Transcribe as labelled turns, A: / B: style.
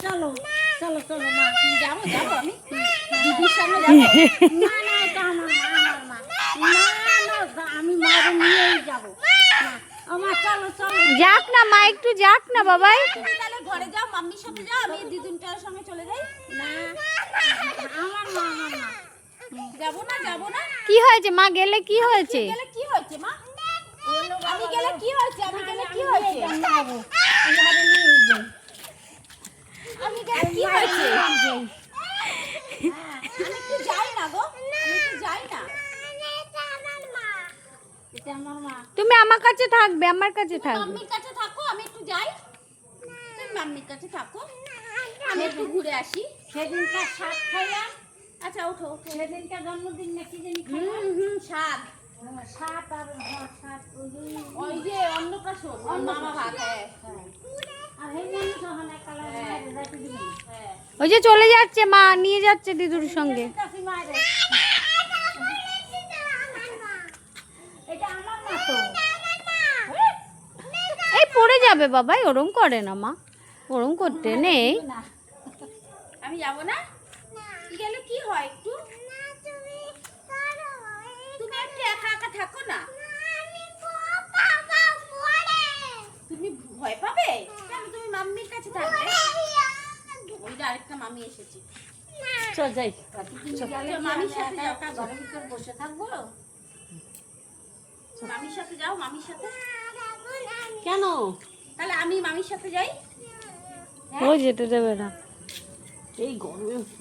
A: চলো চলো চলো মা, যাবো যাবো আমি দিদির সামনে যাবো। না না, এটা আমার মা, আমার মা। না না, আমি মারে নিয়েই যাবো। না, ও মা চলো চলো।
B: যাক না মা, একটু যাক না বাবাই।
A: তুমি তাহলে ঘরে যাও, মাম্মির সাথে যাও, আমি দিদুনটার সঙ্গে চলে যাই। না, আমার মা, আমার মা। যাবো না, যাবো না।
B: কি হয়েছে মা, গেলে কি হয়েছে?
A: গেলে কি হয়েছে মা? আমি গেলে কি হয়েছে? আমি গেলে কি হয়েছে? আমি গেলে কি হয়েছে? আমি একটু যাই না গো, আমি একটু যাই না। এটা আমার মা।
B: তুমি আমার কাছে থাকবে, আমার কাছে থাকবে।
A: মাম্মির কাছে থাকো, আমি একটু যাই। তুমি মাম্মির কাছে থাকো, আমি একটু ঘুরে আসি। সেদিনকার শাক খাইলাম। আচ্ছা ওঠো ওঠো। সেদিনকার জন্মদিন নাকি জানি খাইলাম। শাক শাক আর শাক ওই যে অন্নপ্রাশন মামা ভাত। হ্যাঁ আর এই জানি সহনা কালার রাখি দিবেন। হ্যাঁ
B: ওই যে চলে যাচ্ছে মা, নিয়ে যাচ্ছে দিদুর সঙ্গে।
A: কাশি মারে। এটা আমার মা তো।
B: এই পড়ে যাবে বাবাই, ওরম করে না মা, ওরম করতে নেই।
A: আমি যাব না, গেলে কি হয় একটু? তুমি একটু একা একা থাকো না। তুমি ভয় পাবে কেন? তুমি মাম্মির কাছে থাকবে। ওই যে আরেকটা মামি এসেছে।
B: চল যাই।
A: মামির সাথে যাও, ঘরের ভিতর বসে থাকবো। মামির সাথে যাও, মামির সাথে।
B: কেন?
A: তাহলে আমি মামির সাথে যাই।
B: ও যেতে দেবে না এই গরমে।